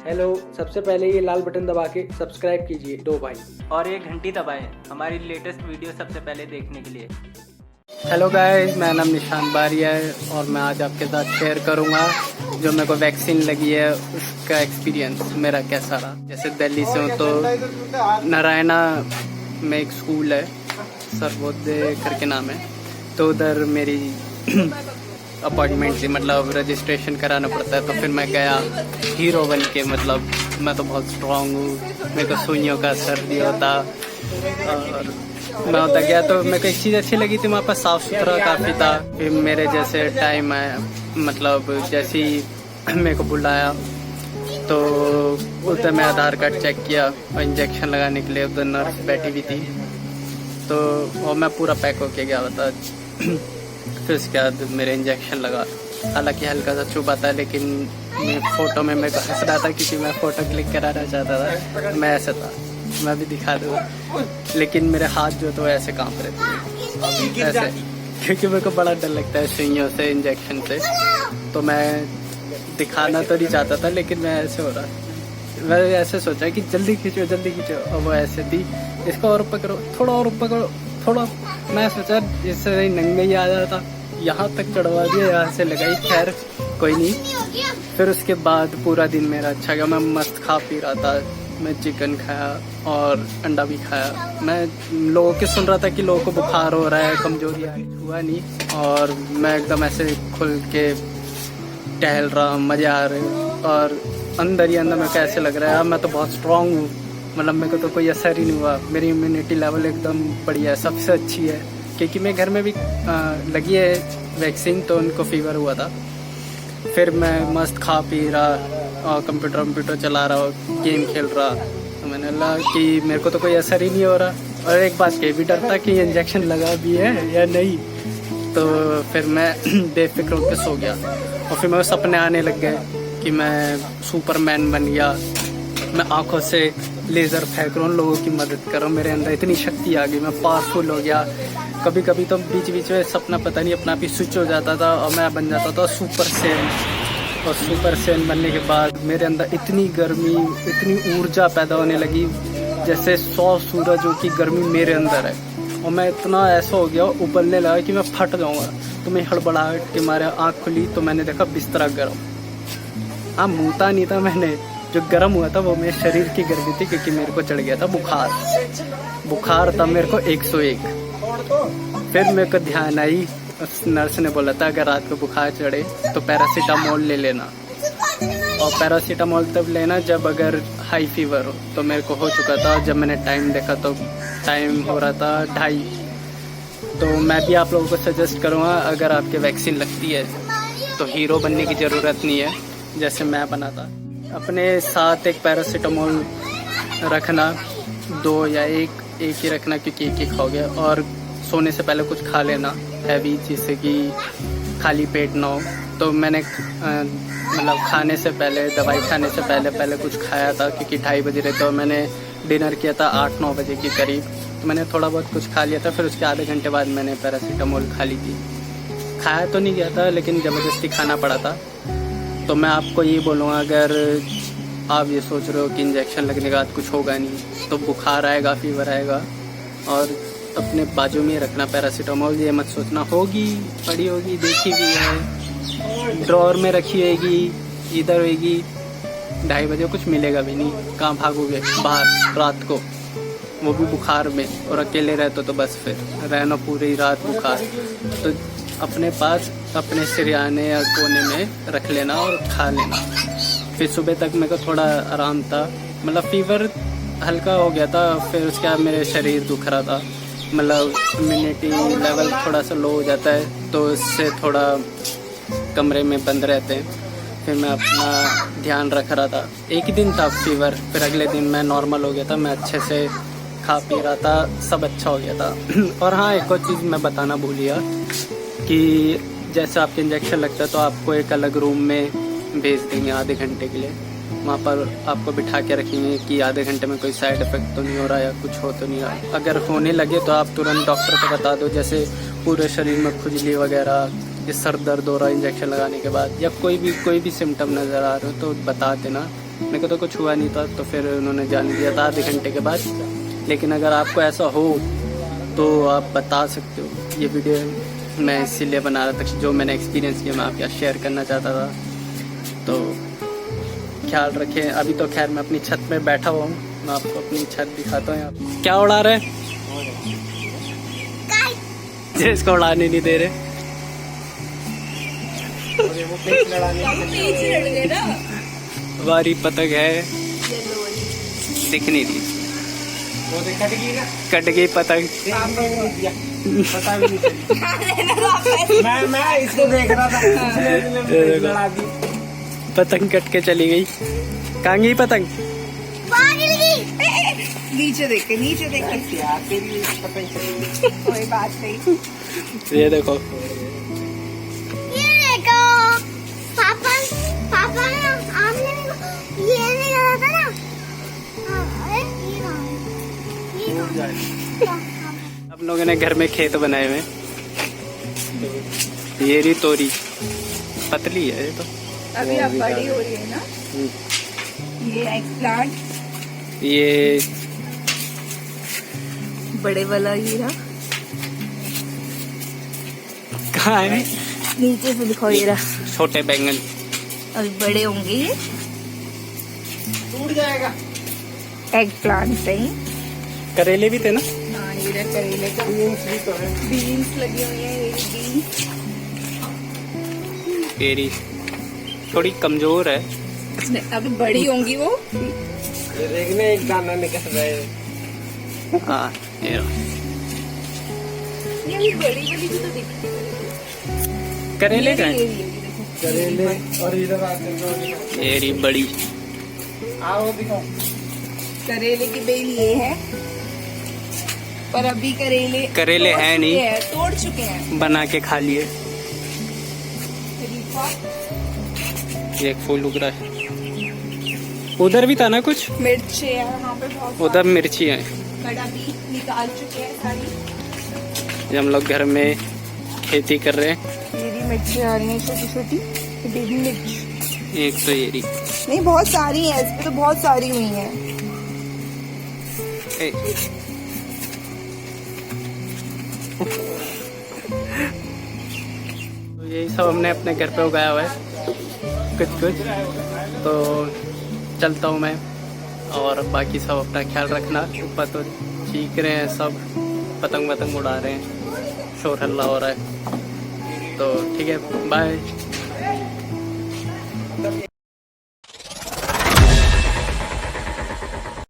Hello, सबसे पहले ये लाल बटन दबा के सब्सक्राइब कीजिए दो भाई। और एक घंटी दबाएं हमारी लेटेस्ट वीडियो सबसे पहले देखने के लिए। हेलो गाइस, मेरा नाम निशान बारिया है और मैं आज आपके साथ शेयर करूंगा जो मेरे को वैक्सीन लगी है उसका एक्सपीरियंस मेरा कैसा रहा। जैसे दिल्ली से हूँ तो नारायणा में एक स्कूल है, सर्वोदय करके नाम है, तो उधर मेरी अपॉइंटमेंट थी, मतलब रजिस्ट्रेशन कराना पड़ता है। तो फिर मैं गया हीरो बन के, मतलब मैं तो बहुत स्ट्रांग हूँ, मेरे को सुइयों का असर नहीं होता। और मैं होता गया तो मेरे को एक चीज़ अच्छी लगी थी, वहाँ पर साफ़ सुथरा काफ़ी था। फिर मेरे जैसे टाइम आया, मतलब जैसे ही मेरे को बुलाया तो उधर मैं आधार कार्ड चेक किया और इंजेक्शन लगाने के लिए उधर नर्स बैठी हुई थी, तो और मैं पूरा पैक होके गया था। फिर उसके बाद मेरे इंजेक्शन लगा, हालांकि हल्का सा चुभा था, लेकिन मैं फ़ोटो में मेरे को हंस रहा था क्योंकि मैं फ़ोटो क्लिक कराना चाहता था। मैं ऐसा था, मैं भी दिखा दूँ, लेकिन मेरे हाथ जो तो ऐसे कांप रहे थे ऐसे, क्योंकि मेरे को बड़ा डर लगता है सुइयों से, इंजेक्शन से। तो मैं दिखाना तो नहीं चाहता था, लेकिन मैं ऐसे हो रहा, मैं ऐसे सोचा कि जल्दी खींचो जल्दी खींचो, और वो ऐसे थी, इसको और पकड़ो, थोड़ा और पकड़ो थोड़ा। मैं सोचा इससे नंगे ही आ जाता, यहाँ तक चढ़वा दिया, यहाँ से लगाई, खैर कोई नहीं। फिर उसके बाद पूरा दिन मेरा अच्छा गया, मैं मस्त खा पी रहा था, मैं चिकन खाया और अंडा भी खाया। मैं लोगों के सुन रहा था कि लोगों को बुखार हो रहा है, कमजोरी आई, हुआ नहीं। और मैं एकदम ऐसे खुल के टहल रहा, मज़े आ रहे, और अंदर ही अंदर मेरे को ऐसे लग रहा है मैं तो बहुत स्ट्रांग हूँ, मतलब मेरे को तो कोई असर ही नहीं हुआ। मेरी इम्यूनिटी लेवल एकदम बढ़िया है, सबसे अच्छी है, क्योंकि मेरे घर में भी लगी है वैक्सीन, तो उनको फीवर हुआ था। फिर मैं मस्त खा पी रहा, कंप्यूटर चला रहा, गेम खेल रहा, तो मैंने लगा कि मेरे को तो कोई असर ही नहीं हो रहा। और एक बात ये भी डर था कि इंजेक्शन लगा भी है या नहीं, तो फिर मैं बेफिक्र होकर सो गया। और फिर मेरे सपने आने लग गए कि मैं सुपरमैन बन गया, मैं आंखों से लेज़र फेंक रहा हूँ, लोगों की मदद कर रहा हूँ, मेरे अंदर इतनी शक्ति आ गई, मैं पावरफुल हो गया। कभी कभी तो बीच बीच में सपना पता नहीं अपना भी स्विच हो जाता था और मैं बन जाता था सुपर सेन। और सुपर सेन बनने के बाद मेरे अंदर इतनी गर्मी, इतनी ऊर्जा पैदा होने लगी, जैसे 100 सूरजों की गर्मी मेरे अंदर है। और मैं इतना ऐसा हो गया, उबलने लगा कि मैं फट जाऊँगा। तो मैं हड़बड़ाहट के मारे आँख खुली तो मैंने देखा बिस्तरा गर्म। हाँ, मुँहता नहीं था मैंने, जो गर्म हुआ था वो मेरे शरीर की गर्मी थी, क्योंकि मेरे को चढ़ गया था बुखार था मेरे को 101। फिर मेरे को ध्यान आई, नर्स ने बोला था अगर रात को बुखार चढ़े तो पैरासीटामोल ले लेना, और पैरासीटामोल तब लेना जब अगर हाई फीवर हो। तो मेरे को हो चुका था, जब मैंने टाइम देखा तो टाइम हो रहा था 2:30। तो मैं भी आप लोगों को सजेस्ट करूँगा, अगर आपके वैक्सीन लगती है तो हीरो बनने की ज़रूरत नहीं है, जैसे मैं बना था। अपने साथ एक पैरासीटामोल रखना, 2 या एक ही रखना, क्योंकि एक खाओगे। और सोने से पहले कुछ खा लेना हैवी, जिससे कि खाली पेट ना हो। तो मैंने मतलब खाने से पहले, दवाई खाने से पहले कुछ खाया था, क्योंकि 2:30 बजे रहे, तो मैंने डिनर किया था 8-9 बजे के करीब, तो मैंने थोड़ा बहुत कुछ खा लिया था। फिर उसके आधे घंटे बाद मैंने पैरासीटामोल खा ली थी। खाया तो नहीं गया था, लेकिन ज़बरदस्ती खाना पड़ा था। तो मैं आपको ये बोलूँगा, अगर आप ये सोच रहे हो कि इंजेक्शन लगने के बाद कुछ होगा नहीं, तो बुखार आएगा, फीवर आएगा, और अपने बाजू में रखना पैरासीटामोल। ये मत सोचना होगी, पड़ी होगी, देखी भी है, ड्रॉअर में रखी होगी, इधर होगी, 2:30 बजे कुछ मिलेगा भी नहीं, कहाँ भागोगे बाहर रात को, वो भी बुखार में, और अकेले रहते तो बस फिर रहना पूरी रात बुखार। तो अपने पास अपने सिरयाने या कोने में रख लेना और खा लेना। फिर सुबह तक मेरे को थोड़ा आराम था, मतलब फीवर हल्का हो गया था। फिर उसके बाद मेरे शरीर दुख रहा था, मतलब इम्यूनिटी लेवल थोड़ा सा लो हो जाता है, तो इससे थोड़ा कमरे में बंद रहते हैं। फिर मैं अपना ध्यान रख रहा था। एक ही दिन था फीवर, फिर अगले दिन मैं नॉर्मल हो गया था, मैं अच्छे से खा पी रहा था, सब अच्छा हो गया था। और हाँ, एक और चीज़ मैं बताना भूल गया कि जैसे आपके इंजेक्शन लगता है तो आपको एक अलग रूम में भेज देंगे आधे घंटे के लिए, वहाँ पर आपको बिठा के रखेंगे कि आधे घंटे में कोई साइड इफ़ेक्ट तो नहीं हो रहा या कुछ हो तो नहीं रहा। अगर होने लगे तो आप तुरंत डॉक्टर को बता दो, जैसे पूरे शरीर में खुजली वगैरह, ये सर दर्द हो रहा है इंजेक्शन लगाने के बाद, या कोई भी सिम्टम नज़र आ रहे हो तो बता देना। मेरे को तो कुछ हुआ नहीं था, तो फिर उन्होंने जाने दिया था आधे घंटे के बाद। लेकिन अगर आपको ऐसा हो तो आप बता सकते हो। ये वीडियो मैं इसीलिए बना रहा था, जो मैंने एक्सपीरियंस किया मैं आपके साथ शेयर करना चाहता था। तो ख्याल रखें। अभी तो खैर मैं अपनी छत में बैठा हुआ हूँ, मैं आपको अपनी छत दिखाता हूँ। यहाँ क्या उड़ा रहे हैं? जिसको उड़ाने नहीं दे रहे। हमारी पतंग है, दिख नहीं रही, कट गई पतंग। मैं इसको देख रहा था, पतंग कट के चली गई। कहाँ गई पतंग? नीचे देख कोई बात नहीं। ये देखो, पापा ने आपने ये नहीं करा था ना। हम लोगों ने घर में खेत बनाए हुए। ये रही तोरी, पतली है ये तो। अभी आप बड़ी हो रही है ना। ये एग प्लांट, ये बड़े वाला ये रहा, कहाँ है? नीचे से दिखाओ ये रहा। छोटे बैंगन अभी बड़े होंगे ये। टूट जाएगा। एग प्लांट है ये। करेले भी थे ना? हाँ ये रहा करेले का। बीन्स भी तो है। बीन्स लगी हुई है, ये बीन्स। तेरी थोड़ी कमजोर है। अभी बड़ी होंगी वो। ये देखने एक दाना निकल रहा है। हाँ ये रहा। ये अभी बड़ी वाली भी तो दिखती है। करेले का है? ये देखो। करेले और इधर आते हैं। ये रही बड़ी। आओ दिखाओ। करेले की बेल ये है, पर अभी करेले है नहीं। तोड़ चुके हैं। बना के खा लिए। ये एक फूल उग रहा है। उधर भी था ना कुछ? मिर्च है वहाँ पे बहुत। उधर मिर्ची है। बड़ा भी निकाल चुके हैं सारी। ये हम लोग घर में खेती कर रहे हैं। ये भी मिर्ची आ रही है छोटी छोटी, बेबी मिर्च। एक तो ये रही। नहीं बहुत सारी है, इसमें तो बहुत सारी हुई हैं। तो यही सब हमने अपने घर पे उगाया हुआ है कुछ। तो चलता हूँ मैं, और बाकी सब अपना ख्याल रखना। ऊपर तो चीख रहे हैं सब, पतंग उड़ा रहे हैं, शोर हल्ला हो रहा है। तो ठीक है, बाय।